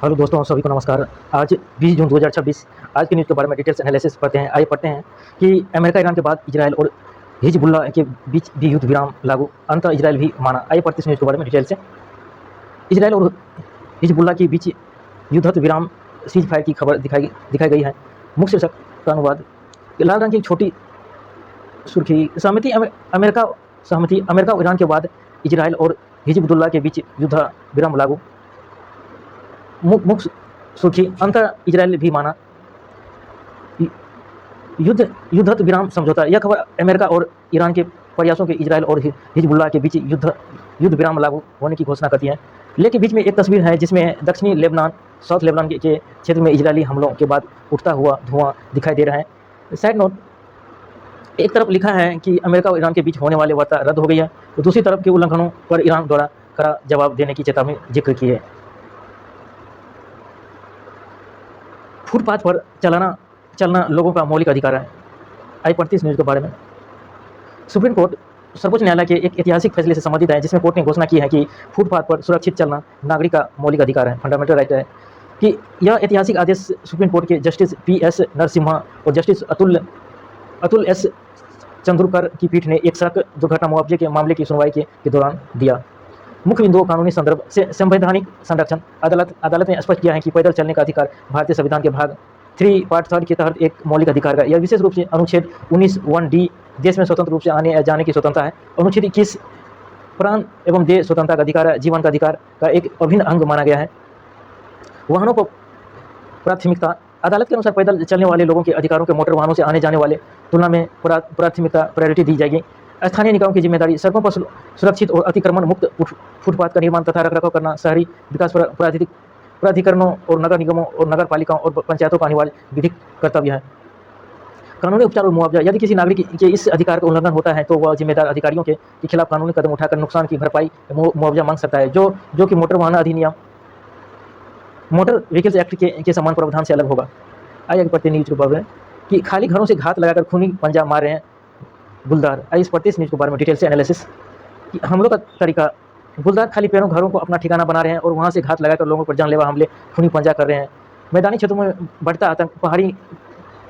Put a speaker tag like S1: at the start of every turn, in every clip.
S1: Hello दोस्तों, सभी को नमस्कार। आज 20 जून 2026 आज की न्यूज़ के बारे में डिटेल्स एनालिसिस पढ़ते हैं। आइए पढ़ते हैं कि अमेरिका ईरान के बाद इजराइल और हिजबुल्लाह के बीच भी युद्ध विराम लागू, अंत इजराइल भी माना। आइए पढ़ते हैं इस न्यूज़ के बारे में डिटेल से। इजराइल और हिजबुल्लाह के बीच युद्ध विराम सीज फायर की खबर दिखाई गई है। मुख्य शीर्षक का अनुवाद। लाल रंग की एक छोटी सुर्खी। सहमति अमेरिका और ईरान के बाद इजराइल और हिजबुल्लाह के बीच युद्ध विराम लागू। मुख्य सुर्खी, अंतर इजराइल भी माना युद्ध विराम समझौता। यह खबर अमेरिका और ईरान के प्रयासों के इजराइल और हिजबुल्लाह के बीच युद्ध विराम लागू होने की घोषणा करती है। लेकिन बीच में एक तस्वीर है जिसमें दक्षिणी लेबनान, साउथ लेबनान के क्षेत्र में इजरायली हमलों के बाद उठता हुआ धुआं दिखाई दे रहा है। साइड नोट, एक तरफ लिखा है कि अमेरिका और ईरान के बीच होने वाली वार्ता रद्द हो गई है, तो दूसरी तरफ के उल्लंघनों पर ईरान द्वारा कड़ा जवाब देने की चेतावनी जिक्र की है। फुटपाथ पर चलना लोगों का मौलिक अधिकार है। आइए पढ़ते इस न्यूज़ के बारे में। सुप्रीम कोर्ट सर्वोच्च न्यायालय के एक ऐतिहासिक फैसले से संबंधित है, जिसमें कोर्ट ने घोषणा की है कि फुटपाथ पर सुरक्षित चलना नागरिक का मौलिक अधिकार है, फंडामेंटल राइट है। कि यह ऐतिहासिक आदेश सुप्रीम कोर्ट के जस्टिस पी.एस. नरसिम्हा और जस्टिस अतुल एस. चंद्रकर की पीठ ने एक सड़क दुर्घटना मुआवजे के मामले की सुनवाई के दौरान दिया। मुख्य बिंदु कानूनी संदर्भ से संवैधानिक संरक्षण। अदालत ने स्पष्ट किया है कि पैदल चलने का अधिकार भारतीय संविधान के भाग 3 पार्ट 3 के तहत एक मौलिक अधिकार है। यह विशेष रूप से अनुच्छेद 19(1)(d) देश में स्वतंत्र रूप से आने या जाने की स्वतंत्रता है। अनुच्छेद 21 प्राण एवं देह स्वतंत्रता का अधिकार, जीवन का अधिकार का एक अभिन्न अंग माना गया है। वाहनों को प्राथमिकता। अदालत के अनुसार पैदल चलने वाले लोगों के अधिकारों के मोटर वाहनों से आने जाने वाले तुलना में प्रायोरिटी दी जाएगी। स्थानीय निकायों की जिम्मेदारी। सड़कों पर सुरक्षित और अतिक्रमण मुक्त फुटपाथ का निर्माण तथा रखरखाव करना शहरी विकास प्राधिकरणों और नगर निगमों और नगर पालिकाओं और पंचायतों का अनिवार्य विधिक कर्तव्य है। कानूनी उपचार और मुआवजा। यदि किसी नागरिक के इस अधिकार का उल्लंघन होता है तो वह जिम्मेदार अधिकारियों के खिलाफ कानूनी कदम उठाकर नुकसान की भरपाई मुआवजा मांग सकता है, जो कि मोटर वाहन अधिनियम मोटर व्हीकल्स एक्ट के समान प्रावधान से अलग होगा। आइए पढ़ते न्यूज के बारे में कि खाली घरों से घात लगाकर खूनी पंजा मार रहे हैं गुलदार। आइए पढ़ते इस न्यूज़ के बारे में डिटेल से एनालिसिस। हमलों का तरीका। गुलदार खाली पैरों घरों को अपना ठिकाना बना रहे हैं और वहां से घात लगाकर लोगों पर जानलेवा हमले, खूनी पंजा कर रहे हैं। मैदानी क्षेत्रों में बढ़ता आतंक।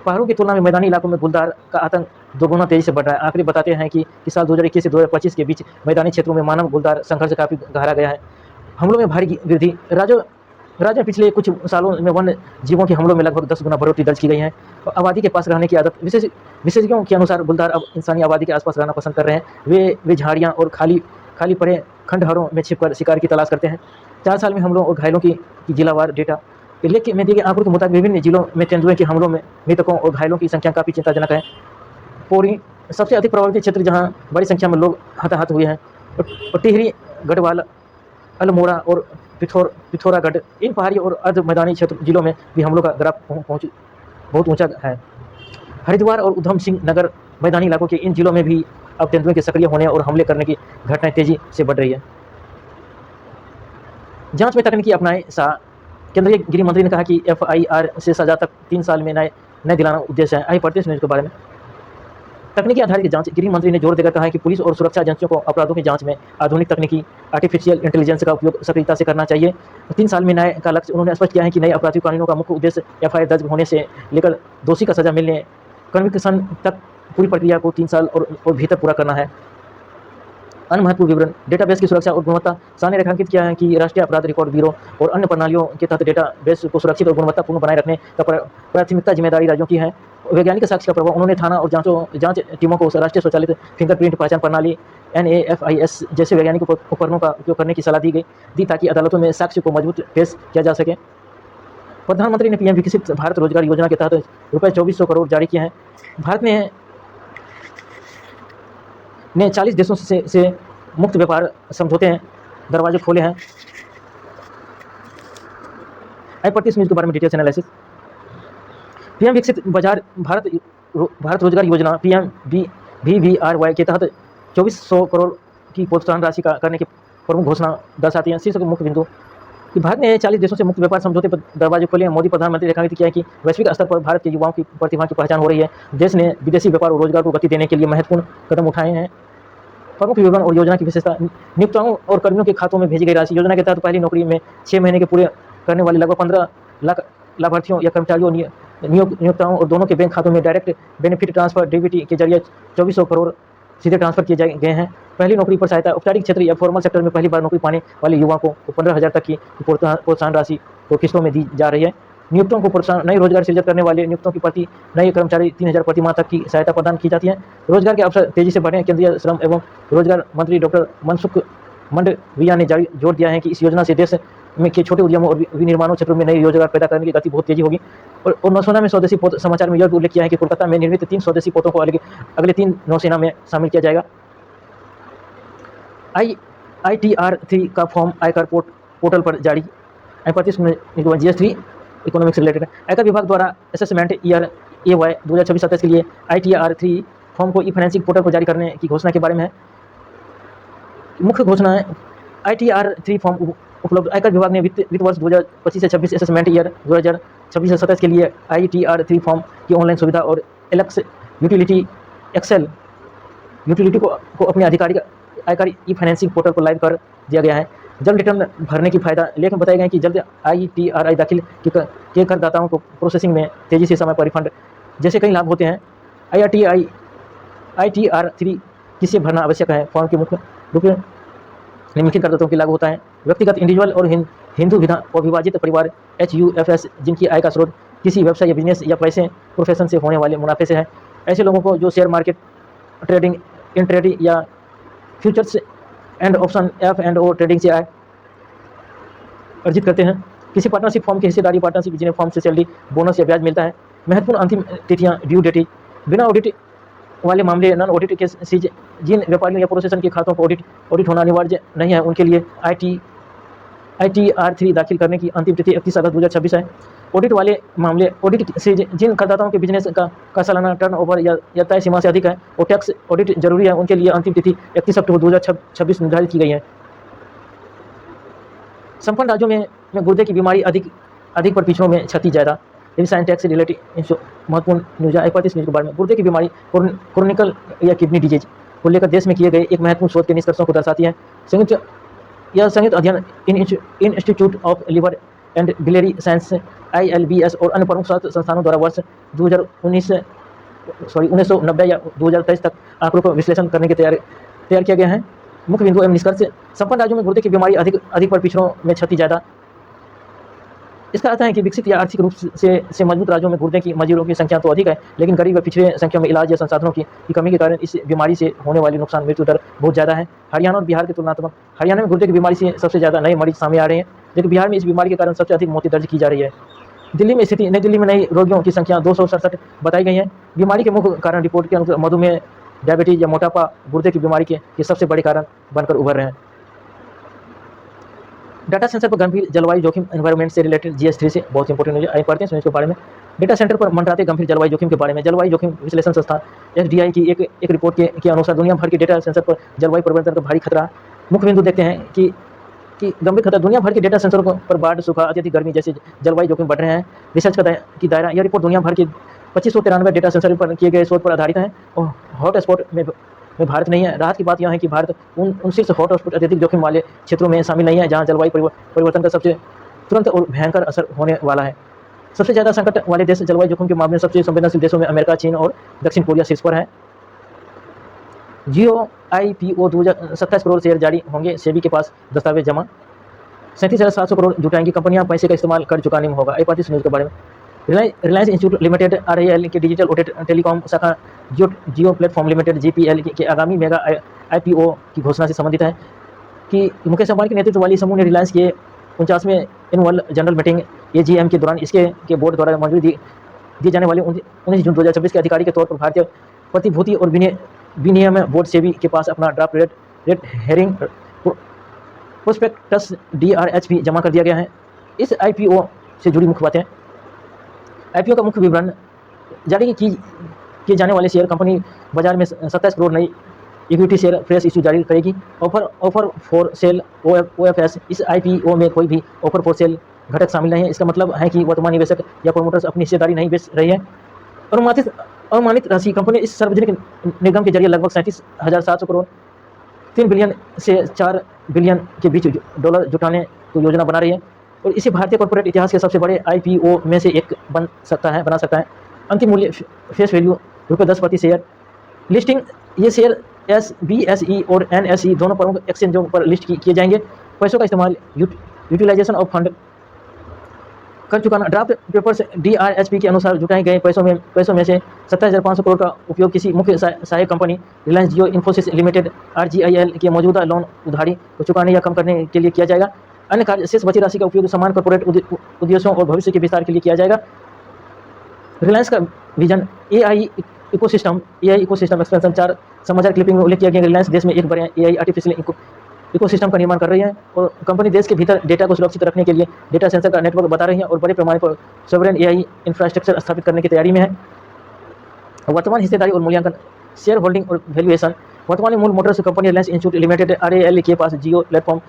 S1: पहाड़ों की तुलना में मैदानी इलाकों में गुलदार का आतंक दोगुना तेजी से बढ़ रहा है। आंकड़े बताते हैं कि साल 2021 से 2025 के बीच मैदानी क्षेत्रों में मानव गुलदार संघर्ष काफी गहरा गया है। हमलों में भारी वृद्धि। राज्य में पिछले कुछ सालों में वन्य जीवों के हमलों में लगभग 10 गुना बढ़ोतरी दर्ज की गई है। आबादी के पास रहने की आदत। विशेषज्ञों के अनुसार गुलदार अब इंसानी आबादी के आसपास रहना पसंद कर रहे हैं। वे झाड़ियाँ और खाली पड़े खंडहरों में छिपकर शिकार की तलाश करते हैं। 4 साल में हमलों और घायलों की जिलावार डेटा। लेकिन में दिए गए आंकड़ों के मुताबिक विभिन्न जिलों में तेंदुए के हमलों में मृतकों और घायलों की संख्या काफ़ी चिंताजनक है। पौड़ी सबसे अधिक प्रभावित क्षेत्र, जहाँ बड़ी संख्या में लोग हताहत हुए हैं। टिहरी, गढ़वाल, अल्मोड़ा और पिथौरागढ़, इन पहाड़ी और अर्ध मैदानी जिलों में भी हमलों का ग्राफ बहुत ऊंचा है। हरिद्वार और उधम सिंह नगर मैदानी इलाकों के इन जिलों में भी अब तेंदुए के सक्रिय होने और हमले करने की घटनाएं तेजी से बढ़ रही है। जांच में तकनीकी अपनाए शाह। केंद्रीय गृह मंत्री ने कहा कि FIR से सजा तक 3 साल में नए दिलाना उद्देश्य है। आइए पढ़ते इस न्यूज़ के बारे में। तकनीकी आधारित जांच। गृह मंत्री ने जोर देकर कहा है कि पुलिस और सुरक्षा एजेंसियों को अपराधों की जांच में आधुनिक तकनीकी आर्टिफिशियल इंटेलिजेंस का उपयोग सक्रियता से करना चाहिए। 3 साल में न्याय का लक्ष्य। उन्होंने स्पष्ट किया है कि नए आपराधिक कानूनों का मुख्य उद्देश्य FIR दर्ज होने से लेकर दोषी का सजा मिलने कन्विक्शन तक पूरी प्रक्रिया को 3 साल और भीतर पूरा करना है। अन्य महत्वपूर्ण विवरण। डेटाबेस की सुरक्षा और गुणवत्ता। शाह ने रेखांकित किया है कि राष्ट्रीय अपराध रिकॉर्ड ब्यूरो और अन्य प्रणालियों के तहत डेटाबेस को सुरक्षित और गुणवत्तापूर्ण बनाए रखने का प्राथमिकता जिम्मेदारी राज्यों की है। वैज्ञानिक साक्ष्य का प्रभाव। उन्होंने थाना और जांच टीमों को राष्ट्रीय स्वचालित फिंगरप्रिंट पहचान प्रणाली NAFIS जैसे वैज्ञानिक उपकरणों का उपयोग करने की सलाह दी ताकि अदालतों में साक्ष्य को मजबूत पेश किया जा सके। प्रधानमंत्री ने PM विकसित भारत रोजगार योजना के तहत ₹2400 करोड़ जारी किए हैं। भारत ने 40 देशों से मुक्त व्यापार समझौते दरवाजे खोले हैं। आइए पढ़ते इस न्यूज़ के बारे में डिटेल्स एनालिसिस। PM विकसित बाजार भारत रोजगार योजना PMVVRY के तहत 2400 करोड़ की प्रोत्साहन राशि का करने की प्रमुख घोषणा दर्शाती है। शीर्षक मुख्य बिंदु कि भारत ने 40 देशों से मुक्त व्यापार समझौते पर दरवाजे खोले हैं। मोदी प्रधानमंत्री ने रेखांकित किया है कि वैश्विक स्तर पर भारत के युवाओं की प्रतिभा की पहचान हो रही है। देश ने विदेशी व्यापार और रोजगार को गति देने के लिए महत्वपूर्ण कदम उठाए हैं। प्रमुख विवरण और योजना की विशेषता। नियोक्ताओं और कर्मियों के खातों में भेजी गई राशि। योजना के तहत पहली नौकरी में 6 महीने के पूरे करने वाले लगभग 15 लाख लाभार्थियों या कर्मचारियों नियोक्ताओं और दोनों के बैंक खातों में डायरेक्ट बेनिफिट ट्रांसफर डीबीटी के जरिए 2400 करोड़ सीधे ट्रांसफर किए गए हैं। पहली नौकरी पर सहायता औपचारिक क्षेत्र या फॉर्मल सेक्टर में पहली बार नौकरी पाने वाले युवाओं को 15,000 तक की प्रोत्साहन राशि को किस्तों में दी जा रही है। नियुक्तों को प्रोत्साहन नए रोजगार सृजित करने वाले नियुक्तों की प्रति नए कर्मचारी 3,000 प्रति माह तक की सहायता प्रदान की जाती है। रोजगार के अवसर तेजी से बढ़े। केंद्रीय श्रम एवं रोजगार मंत्री डॉक्टर मनसुख मंडविया ने जोर दिया है कि इस योजना से देश में के छोटे उद्यमों और विनिर्माण क्षेत्रों में नए रोजगार पैदा करने की गति बहुत तेजी होगी। और नौसेना में स्वदेशी पोत समाचार में यह भी उल्लेख किया है कि कोलकाता में निर्मित 3 स्वदेशी पोतों को अगले 3 नौसेना में शामिल किया जाएगा। ITR3 का फॉर्म आयकर पोर्टल पर जारी। GS3 इकोनॉमिक्स रिलेटेड है। आयकर विभाग द्वारा असेसमेंट ईयर AY 2026-27 के लिए ITR3 फॉर्म को ई-फाइनेंसिंग पोर्टल पर जारी करने की घोषणा के बारे में है। मुख्य घोषणा है ITR3 फॉर्म उपलब्ध। आयकर विभाग ने वित्त वर्ष 2025 से 26 असेसमेंट ईयर 2026 से 27 के लिए ITR3 फॉर्म की ऑनलाइन सुविधा और एलेक्स यूटिलिटी एक्सेल यूटिलिटी को अपने आधिकारिक आयकर ई-फाइनेंसिंग पोर्टल पर लाइव कर दिया गया है। जल्द रिटर्न भरने की फायदा लेख में बताए गए कि जल्द ITRI दाखिल के करदाताओं को प्रोसेसिंग में तेजी से समय पर रिफंड जैसे कई लाभ होते हैं। ITR3 किसे भरना आवश्यक है। फॉर्म के मुख्य रूप में निम्नलिखित करदाताओं की लागू होता है। व्यक्तिगत इंडिविजुअल और हिंदू अविभाजित परिवार HUFS जिनकी आय का स्रोत किसी व्यवसाय या बिजनेस या पैसे प्रोफेशन से होने वाले मुनाफे से है। ऐसे लोगों को जो शेयर मार्केट ट्रेडिंग इंट्रेडी या futures and option F&O trading से आय अर्जित करते हैं। किसी पार्टनरशिप फॉर्म की हिस्सेदारी पार्टनरशिप जिन्हें फॉर्म से सैलरी बोनस या ब्याज मिलता है। महत्वपूर्ण अंतिम तिथियां ड्यू डेट बिना ऑडिट वाले मामले नॉन ऑडिट के जिन व्यापारियों या प्रोसेसन के खातों को ऑडिट होना अनिवार्य नहीं है उनके लिए ITR3 दाखिल करने की अंतिम तिथि 31 अगस्त 2026 है। ऑडिट वाले मामले ऑडिट से जिन करदाताओं के बिजनेस का सालाना टर्नओवर या तय सीमा से अधिक है और टैक्स ऑडिट जरूरी है उनके लिए अंतिम तिथि 31 अक्टूबर 2026 निर्धारित की गई है। संपन्न राज्यों में गुर्दे की बीमारी अधिक पर पिछड़ों में क्षति ज़्यादा। साइन टैक्स रिलेटेड महत्वपूर्ण न्यूज है। 35 न्यूज के बारे में गुर्दे की बीमारी क्रोनिकल या किडनी डिजीज को लेकर देश में किए गए एक महत्वपूर्ण शोध के निष्कर्षों को दर्शाती है। संयुक्त अध्ययन institute of liver and biliary science ILBS और अन्य प्रमुख स्वास्थ्य संस्थानों द्वारा वर्ष 1990 या 2023 तक आंकड़ों को विश्लेषण करने के तैयार किया गया है। मुख्य बिंदु एवं निष्कर्ष। संपन्न राज्यों में गुर्दे की बीमारी अधिक पर पिछड़ों में क्षति ज़्यादा। इसका अर्थ है कि विकसित या आर्थिक रूप से मजबूत राज्यों में गुर्दे की मरीजों की संख्या तो अधिक है लेकिन गरीब व पिछड़े संख्या में इलाज या संसाधनों की कमी के कारण इस बीमारी से होने वाली नुकसान मृत्यु दर बहुत ज़्यादा है। हरियाणा और बिहार के तुलनात्मक हरियाणा में गुर्दे की बीमारी से सबसे ज़्यादा नए मरीज सामने आ रहे हैं लेकिन बिहार में इस बीमारी के कारण सबसे अधिक मौतें दर्ज की जा रही है। दिल्ली में स्थिति नई दिल्ली में नई रोगियों की संख्या 267 बताई गई है। बीमारी के मुख्य कारण रिपोर्ट के अनुसार मधुमेह डायबिटीज या मोटापा गुर्दे की बीमारी के सबसे बड़े कारण बनकर उभर रहे हैं। डाटा सेंटर पर गंभीर जलवायु जोखिम एनवायरनमेंट से रिलेटेड GS3 से बहुत इंपॉर्टेंट न्यूज आई पढ़ते हैं इसके बारे में। डेटा सेंटर पर मंडराते गंभीर जलवायु जोखिम के बारे में जलवायु जोखिम विश्लेषण संस्थान SDI की एक रिपोर्ट के अनुसार दुनिया भर के डेटा सेंटर पर जलवायु परिवर्तन का भारी खतरा। मुख्य बिंदु देखते हैं कि गंभीर खतरा दुनिया भर के डेटा सेंटरों पर बाढ़ सूखा अत्यधिक गर्मी जैसे जलवायु जोखिम बढ़ रहे हैं। रिसर्च की दायरा यह रिपोर्ट दुनिया भर के 2593 डेटा सेंटर पर किए गए शोध पर आधारित है और हॉट स्पॉट में भारत नहीं है। राहत की बात यह है कि भारत उन शीर्ष हॉट स्पॉट अत्यधिक जोखिम वाले क्षेत्रों में शामिल नहीं है जहां जलवायु परिवर्तन का सबसे तुरंत और भयंकर असर होने वाला है। सबसे ज़्यादा संकट वाले देश जलवायु जोखिम के मामले में सबसे संवेदनशील देशों में अमेरिका, चीन और दक्षिण कोरिया शीर्ष पर है। जियो IPO 27 करोड़ शेयर जारी होंगे। सेबी के पास दस्तावेज जमा। 37,700 करोड़ जुटाएंगी कंपनियां। पैसे का इस्तेमाल कर चुकाने में होगा। 35 न्यूज़ के बारे में। रिलायंस इंस्टीट्यूट लिमिटेड RIL के डिजिटल ऑडिट टेलीकॉम शाखा जियो प्लेटफॉर्म लिमिटेड GPL के आगामी मेगा IPO की घोषणा से संबंधित है कि मुकेश अंबानी के नेतृत्व वाली समूह ने रिलायंस के 49वें एनुअल जनरल मीटिंग AGM के दौरान इसके बोर्ड द्वारा मंजूरी दी जाने वाली 19 जून 2026 के अधिकारी के तौर पर भारतीय प्रतिभूति और विनियम बोर्ड सेबी के पास अपना draft red herring prospectus DRHP जमा कर दिया गया है। इस IPO से जुड़ी मुख्य बातें। IPO का मुख्य विवरण। जारी किए जाने वाले शेयर कंपनी बाजार में 27 करोड़ नई इक्विटी शेयर फ्रेश इश्यू जारी करेगी। Offer for sale OFS। इस IPO में कोई भी ऑफर फॉर सेल घटक शामिल नहीं है। इसका मतलब है कि वर्तमान निवेशक या प्रोमोटर्स अपनी हिस्सेदारी नहीं बेच रही है। अनुमानित राशि कंपनी इस सार्वजनिक निगम के जरिए लगभग 37,700 करोड़ 3 बिलियन से 4 बिलियन के बीच डॉलर जुटाने को योजना बना रही है। और इसे भारतीय कॉर्पोरेट इतिहास के सबसे बड़े IPO में से एक बना सकता है। अंतिम मूल्य फेस वैल्यू ₹10 प्रति शेयर। लिस्टिंग, ये शेयर BSE और NSE दोनों प्रमुख एक्सचेंजों पर लिस्ट किए जाएंगे। पैसों का इस्तेमाल, यूटिलाइजेशन ऑफ फंड कर चुकाना। ड्राफ्ट पेपर्स DRHP के अनुसार जुटाए गए पैसों में से 27,500 करोड़ का उपयोग किसी मुख्य सहायक कंपनी रिलायंस जियो इन्फोसिस लिमिटेड RGIL के मौजूदा लोन उधारी को चुकाने या कम करने के लिए किया जाएगा। अन्य कार्य शेष बची राशि का उपयोग समान कॉर्पोरेट उद्देश्यों और भविष्य के विस्तार के लिए किया जाएगा। रिलायंस का विजन AI इकोसिस्टम एक्सपेंशन। 4 समाचार क्लिपिंग में उल्लेख किया गया। रिलायंस देश में एक बड़े AI आर्टिफिशियल इकोसिस्टम का निर्माण कर रही है और कंपनी देश के भीतर डेटा को सुरक्षित रखने के लिए डेटा सेंसर का नेटवर्क बता रही है और बड़े पैमाने पर सॉवरेन AI इंफ्रास्ट्रक्चर स्थापित करने की तैयारी में है। वर्तमान हिस्सेदारी और मूल्यांकन, शेयर होल्डिंग और वैल्यूएशन। वर्तमान में मूल Motors company Reliance institute limited RAL के पास जियो प्लेटफॉर्म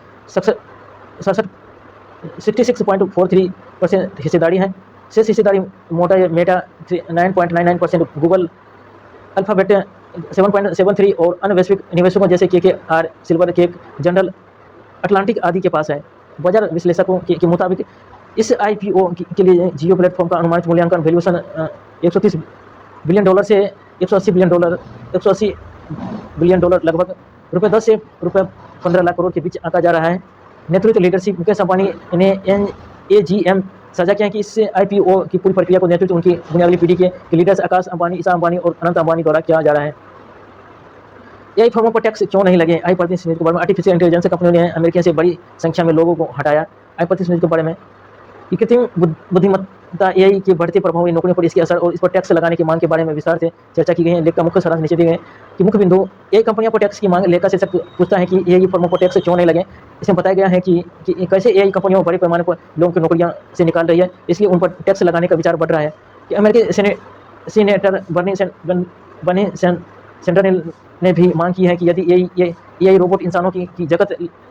S1: 66.43% हिस्सेदारी है। शेष हिस्सेदारी मेटा 9.99%, गूगल, अल्फाबेट 7.73 और अन्य वैश्विक निवेशकों जैसे KKR, silver cake, general Atlantic आदि के पास है। बाजार विश्लेषकों के मुताबिक इस IPO के लिए जियो प्लेटफॉर्म का अनुमानित मूल्यांकन वैल्यूएशन $130 बिलियन से $180 बिलियन लगभग ₹10 से ₹15 लाख करोड़ के बीच आंका जा रहा है। नेतृत्व लीडरशिप, मुकेश अंबानी ने NAGM साझा किया कि इस IPO की पूरी प्रक्रिया को नेतृत्व उनकी बुनियादी पीढ़ी के लीडर्स आकाश अंबानी, ईशा अंबानी और अनंत अंबानी द्वारा किया जा रहा है। AI फर्मों पर टैक्स क्यों नहीं लगे? आई प्रतिशत न्यूज़ के बारे में। आर्टिफिशियल इंटेलिजेंस कंपनियों ने अमेरिकियों से बड़ी संख्या में लोगों को हटाया। आई प्रतिशत न्यूज़ के बारे में। कृत्रिम बुद्धिमत्ता AI के बढ़ते प्रभाव नौकरियों पर इसके असर और इस पर टैक्स लगाने की मांग के बारे में विस्तार से चर्चा की गई है। लेख का मुख्य सारांश नीचे दिए गए कि मुख्य बिंदु। AI कंपनियों पर टैक्स की मांग। लेख का शीर्षक पूछता है कि AI फर्मों पर टैक्स क्यों नहीं लगे। इसमें बताया गया है कि कैसे AI कंपनियों बड़े पैमाने पर लोगों की नौकरियां से निकाल रही है, इसलिए उन पर टैक्स लगाने का विचार बढ़ रहा है। कि अमेरिकी सीनेटर बर्नी सैंडर्स ने भी मांग की है कि यदि AI रोबोट इंसानों की जगह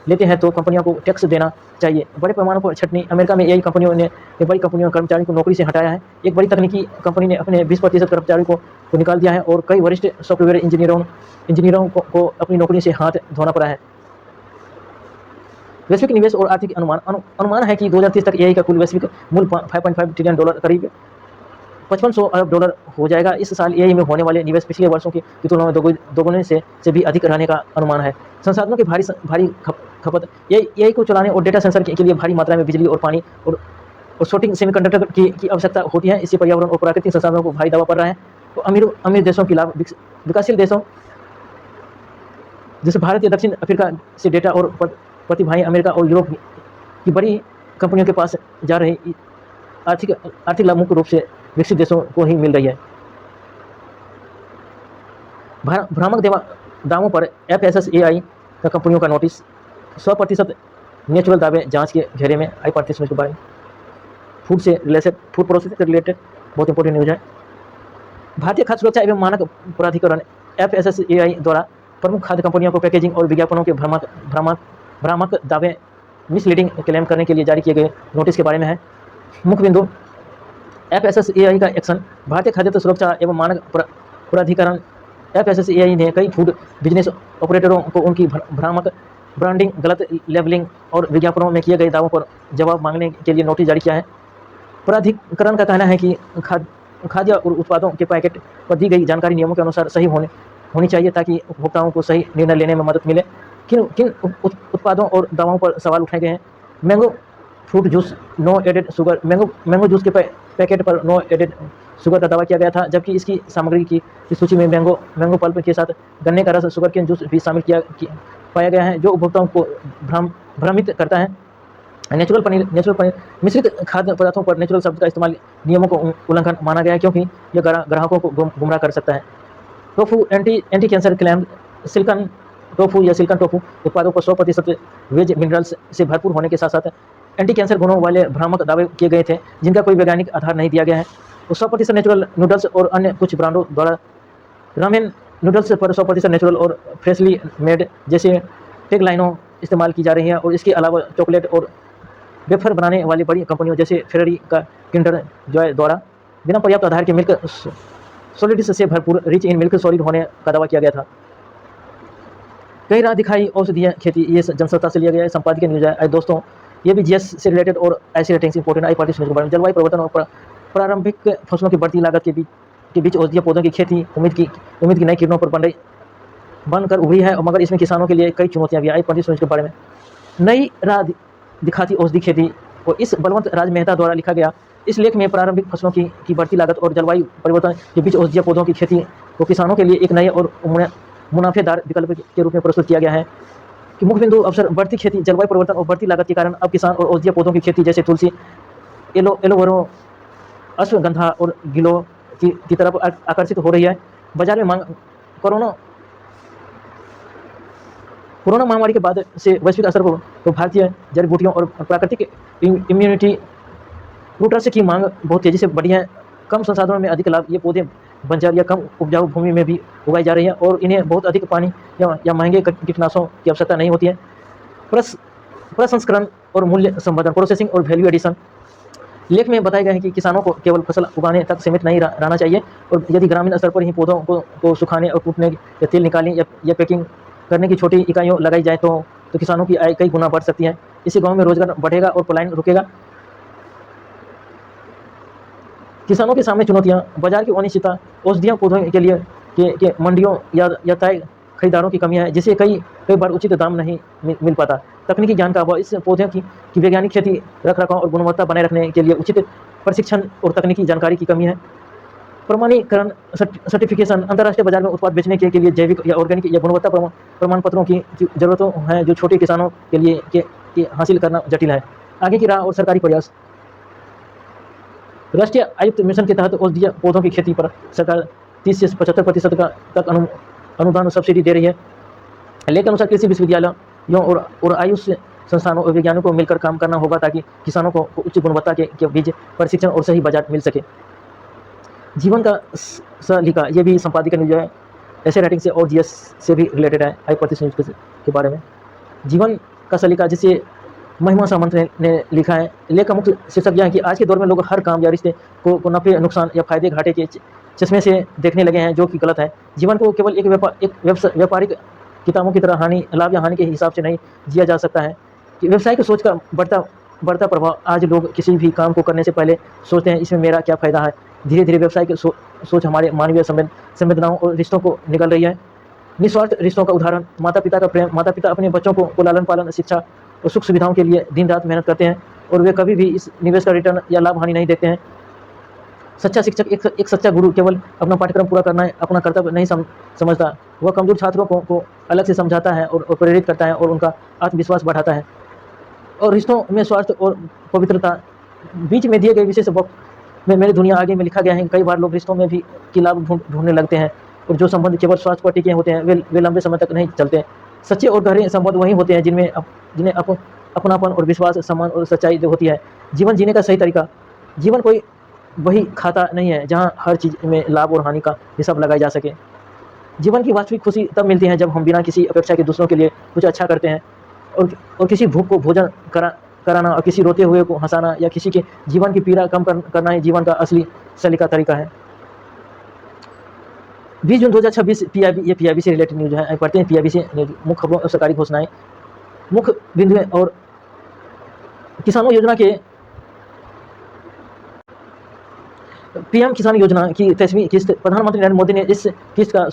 S1: लेते हैं तो कंपनियों को टैक्स देना चाहिए। बड़े पैमाने पर छटनी। अमेरिका में AI कंपनियों ने बड़ी कर्मचारियों को नौकरी से हटाया है। एक बड़ी तकनीकी कंपनी ने अपने 20% कर्मचारियों को निकाल दिया है और कई वरिष्ठ सॉफ्टवेयर इंजीनियरों को अपनी नौकरी से हाथ धोना पड़ा है। वैश्विक निवेश और आर्थिक अनुमान है कि 2030 तक AI का कुल वैश्विक मूल्य $5.5 ट्रिलियन, करीब $5500 अरब हो जाएगा। इस साल AI में होने वाले निवेश पिछले वर्षों की तुलना में दोगुने से भी अधिक रहने का अनुमान है। संसाधनों की भारी खपत। AI को चलाने और डेटा सेंसर के लिए भारी मात्रा में बिजली और पानी और शॉर्टिंग सेमीकंडक्टर की आवश्यकता होती है। इससे पर्यावरण और प्राकृतिक संसाधनों को भारी दबाव पड़ रहा है। तो अमीर देशों के लाभ। विकासशील देशों जैसे भारत या दक्षिण अफ्रीका से डेटा और प्रतिभाएं अमेरिका और यूरोप की बड़ी कंपनियों के पास जा रही आर्थिक लाभ मुख्य रूप से विकसित देशों को ही मिल रही है। भ्रामक दावों पर FSSAI का कंपनियों का नोटिस। 100% नेचुरल दावे जांच के घेरे में। आई प्रतिशत के बारे फूड प्रोसेस से रिलेटेड बहुत इंपॉर्टेंट न्यूज है। भारतीय खाद्य सुरक्षा एवं मानक प्राधिकरण FSSAI द्वारा प्रमुख खाद्य कंपनियों को पैकेजिंग और विज्ञापनों के भ्रामक दावे मिसलीडिंग क्लेम करने के लिए जारी किए गए नोटिस के बारे में है। मुख्य बिंदु। FSSAI का एक्शन। भारतीय खाद्य सुरक्षा एवं मानक प्राधिकरण FSSAI ने कई फूड बिजनेस ऑपरेटरों को उनकी भ्रामक ब्रांडिंग, गलत लेबलिंग और विज्ञापनों में किए गए दावों पर जवाब मांगने के लिए नोटिस जारी किया है। प्राधिकरण का कहना है कि खाद्य और उत्पादों के पैकेट पर दी गई जानकारी नियमों के अनुसार सही होनी चाहिए ताकि उपभोक्ताओं को सही निर्णय लेने में मदद मिले। किन उत्पादों और दवाओं पर सवाल उठाए गए हैं। Mango fruit juice, no added sugar. Mango juice के पैकेट पर नो एडेड शुगर का दावा किया गया था, जबकि इसकी सामग्री की सूची में मैंगो पल्प के साथ गन्ने का रस, शुगर केन जूस भी शामिल पाया गया है, जो उपभोक्ताओं को भ्रमित करता है। नेचुरल पनीर। मिश्रित खाद्य पदार्थों पर नेचुरल शब्द का इस्तेमाल नियमों को उल्लंघन माना गया है क्योंकि यह ग्राहकों को गुमराह कर सकता है। Tofu anti cancer claim. Silken tofu उत्पादों को 100% वेज मिनरल्स से भरपूर होने के साथ साथ एंटी कैंसर गुणों वाले भ्रामक दावे किए गए थे जिनका कोई वैज्ञानिक आधार नहीं दिया गया है। 100% नेचुरल नूडल्स और अन्य कुछ ब्रांडों द्वारा रामेन नूडल्स पर 100% नेचुरल और फ्रेशली मेड जैसे टैगलाइनों इस्तेमाल की जा रही है और इसके अलावा चॉकलेट और वेफर बनाने वाली बड़ी कंपनियों जैसे फेरारी का किंडर जॉय द्वारा बिना पर्याप्त आधार के मिल्क सॉलिड्स से भरपूर रिच इन मिल्क सॉलिड होने का दावा किया गया था। कई राह दिखाई औषधीय खेती। ये जनसत्ता से लिया गया है। संपादकीय न्यूज है। दोस्तों, ये भी जीएस से रिलेटेड और ऐसी रेटिंग्स इंपॉर्टेंट आई 35 न्यूज़ के बारे में। जलवायु परिवर्तन और प्रारंभिक फसलों की बढ़ती लागत के बीच औषधीय पौधों की खेती उम्मीद की नई किरणों पर बनकर उभरी है, मगर इसमें किसानों के लिए कई चुनौतियां भी आई 35 न्यूज़ के बारे में। नई राह दिखाती औषधि खेती और इस बलवंत राज मेहता द्वारा लिखा गया इस लेख में प्रारंभिक फसलों की बढ़ती लागत और जलवायु परिवर्तन के बीच औषधीय पौधों की खेती को किसानों के लिए एक नए और मुनाफेदार विकल्प के रूप में प्रस्तुत किया गया है कि मुख्य बिंदु अवसर बढ़ती खेती, जलवायु परिवर्तन और बढ़ती लागत के कारण अब किसान और औषधीय पौधों की खेती जैसे तुलसी, एलोवेरा, अश्वगंधा और गिलोय की तरफ आकर्षित हो रही है। बाजार में मांग कोरोना महामारी के बाद से वैश्विक असर को भारतीय जड़ी बूटियों और प्राकृतिक इम्यूनिटी रूटर्स की मांग बहुत तेजी से बढ़ी है। कम संसाधनों में अधिक लाभ, ये पौधे बंजर या कम उपजाऊ भूमि में भी उगाई जा रही है और इन्हें बहुत अधिक पानी या महंगे कीटनाशकों की आवश्यकता नहीं होती है। प्रसंस्करण और मूल्य संवर्धन, प्रोसेसिंग और वैल्यू एडिशन। लेख में बताया गया है कि किसानों को केवल फसल उगाने तक सीमित नहीं रहना चाहिए और यदि ग्रामीण स्तर पर ही पौधों को सुखाने और कूटने या तेल निकालने या पैकिंग करने की छोटी इकाइयों लगाई जाए तो किसानों की आय कई गुना बढ़ सकती है। इससे गांव में रोजगार बढ़ेगा और पलायन रुकेगा। किसानों के सामने चुनौतियां, बाजार की अनिश्चितता, औषधीय पौधों के लिए के मंडियों या तय खरीदारों की कमी है जिससे कई बार उचित दाम नहीं मिल पाता। तकनीकी ज्ञान का अभाव, इस पौधों की वैज्ञानिक खेती, रखरखाव और गुणवत्ता बनाए रखने के लिए उचित प्रशिक्षण और तकनीकी जानकारी की कमी है। प्रमाणीकरण, सर्टिफिकेशन, अंतर्राष्ट्रीय बाजार में उत्पाद बेचने के लिए जैविक या ऑर्गेनिक या गुणवत्ता प्रमाण पत्रों की जरूरतों हैं जो छोटे किसानों के लिए हासिल करना जटिल है। आगे की राह और सरकारी प्रयास। राष्ट्रीय आयुक्त मिशन के तहत औषधीय पौधों की खेती पर सरकार 30 से 75% तक अनुदान सब्सिडी दे रही है। लेकिन अनुसार कृषि विश्वविद्यालयों और आयुष संस्थानों और वैज्ञानिकों को मिलकर काम करना होगा ताकि किसानों को उच्च गुणवत्ता के बीज, प्रशिक्षण और सही बाजार मिल सके। जीवन का सलीका, ये भी संपादिका न्यूज है, ऐसे राइटिंग से और जीएस से भी रिलेटेड है आई 35 न्यूज के बारे में। जीवन का सलीका जिसे महिमा सामंत ने लिखा है। लेख का मुख्य शीर्षक यह है कि आज के दौर में लोग हर काम या रिश्ते को नफे, नुकसान या फायदे घाटे के चश्मे से देखने लगे हैं, जो कि गलत है। जीवन को केवल एक व्यापारिक किताबों की तरह लाभ या हानि के हिसाब से नहीं जिया जा सकता है। कि व्यवसाय की सोच का बढ़ता प्रभाव, आज लोग किसी भी काम को करने से पहले सोचते हैं इसमें मेरा क्या फ़ायदा है। धीरे धीरे व्यवसाय की सोच हमारे मानवीय संवेदनाओं और रिश्तों को निगल रही है। निस्वार्थ रिश्तों का उदाहरण, माता पिता का प्रेम। माता पिता अपने बच्चों को लालन पालन, शिक्षा और सुख सुविधाओं के लिए दिन रात मेहनत करते हैं और वे कभी भी इस निवेश का रिटर्न या लाभ हानि नहीं देखते हैं। सच्चा शिक्षक एक सच्चा गुरु केवल अपना पाठ्यक्रम पूरा करना है अपना कर्तव्य नहीं समझता। वह कमजोर छात्रों को अलग से समझाता है और प्रेरित करता है और उनका आत्मविश्वास बढ़ाता है। और रिश्तों में स्वार्थ और पवित्रता, बीच में दिए गए विशेष वक्त में मेरी दुनिया आगे में लिखा गया है। कई बार लोग रिश्तों में भी की लाभ ढूंढने लगते हैं और जो संबंध केवल स्वार्थ पर टिके होते हैं वे लंबे समय तक नहीं चलते। सच्चे और गहरे संबंध वही होते हैं जिन्हें अपनापन और विश्वास, सम्मान और सच्चाई जो होती है। जीवन जीने का सही तरीका, जीवन कोई वही खाता नहीं है जहां हर चीज़ में लाभ और हानि का हिसाब लगाया जा सके। जीवन की वास्तविक खुशी तब मिलती है जब हम बिना किसी अपेक्षा के दूसरों के लिए कुछ अच्छा करते हैं और किसी भूख को भोजन कराना और किसी रोते हुए को हंसाना या किसी के जीवन की पीड़ा कम करना ही जीवन का असली सलीका तरीका है। 20 जून 2026 पीआईबी से रिलेटेड न्यूज है। पढ़ते हैं पीआईबी से न्यूज। मुख्य खबरों और सरकारी घोषणाएं, मुख्य बिंदुएं और किसानों योजना के पीएम किसान योजना की 23वीं किस्त। प्रधानमंत्री नरेंद्र मोदी ने इस किस्त का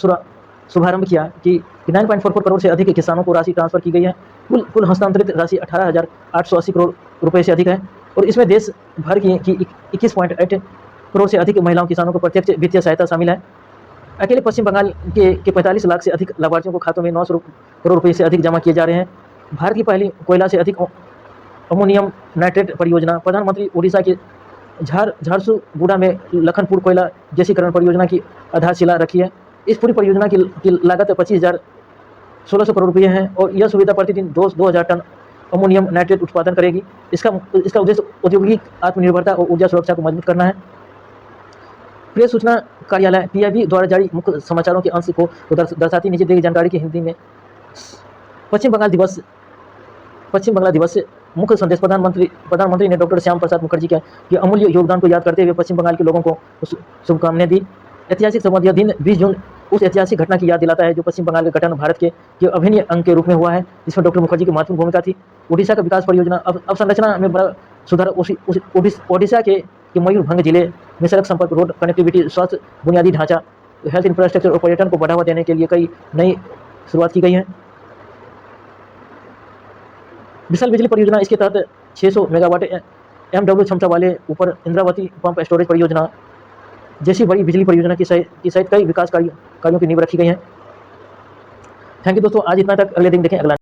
S1: शुभारंभ किया कि 9.44 करोड़ से अधिक किसानों को राशि ट्रांसफर की गई है। कुल हस्तांतरित राशि 18,880 करोड़ रुपए से अधिक है और इसमें देश भर की 21.8 करोड़ से अधिक महिलाओं किसानों को प्रत्यक्ष वित्तीय सहायता शामिल है। अकेले पश्चिम बंगाल के 45 लाख से अधिक लाभार्थियों को खातों में 900 करोड़ रुपए से अधिक जमा किए जा रहे हैं। भारत की पहली कोयला से अधिक अमोनियम नाइट्रेट परियोजना। प्रधानमंत्री ओडिशा के झारसुगुड़ा में लखनपुर कोयला गैसीकरण परियोजना की आधारशिला रखी है। इस पूरी परियोजना की लागत 25,1600 करोड़ रुपये है और यह सुविधा प्रतिदिन 2,000 टन अमोनियम नाइट्रेट उत्पादन करेगी। इसका उद्देश्य औद्योगिक आत्मनिर्भरता और ऊर्जा सुरक्षा को मजबूत करना है। प्रेस सूचना कार्यालय पीआईबी द्वारा जारी मुख्य समाचारों के अंश को दर्शाती नीचे दी गई जानकारी की हिंदी में। पश्चिम बंगाल दिवस मुख्य संदेश। प्रधानमंत्री ने डॉक्टर श्याम प्रसाद मुखर्जी के अमूल्य योगदान को याद करते हुए पश्चिम बंगाल के लोगों को शुभकामनाएं दी। ऐतिहासिक संबंध, यह दिन 20 जून उस ऐतिहासिक घटना की याद दिलाता है जो पश्चिम बंगाल के गठन भारत के अभिन्न अंग के रूप में हुआ है, जिसमें डॉक्टर मुखर्जी की महत्वपूर्ण भूमिका थी। ओडिशा का विकास परियोजना अवसंरचना में बड़ा सुधार, ओडिशा के मयूरभंज जिले में सड़क संपर्क, रोड कनेक्टिविटी, स्वास्थ्य बुनियादी ढांचा, हेल्थ इंफ्रास्ट्रक्चर और पर्यटन को बढ़ावा देने के लिए कई नई शुरुआत की गई है। विशाल बिजली परियोजना, इसके तहत 600 मेगावाट MW क्षमता वाले ऊपर इंद्रावती पंप स्टोरेज परियोजना जैसी बड़ी बिजली परियोजना की सहित कई विकास कार्यों की नींव रखी गई है। थैंक यू दोस्तों, आज इतना तक। अगले दिन देखें अगला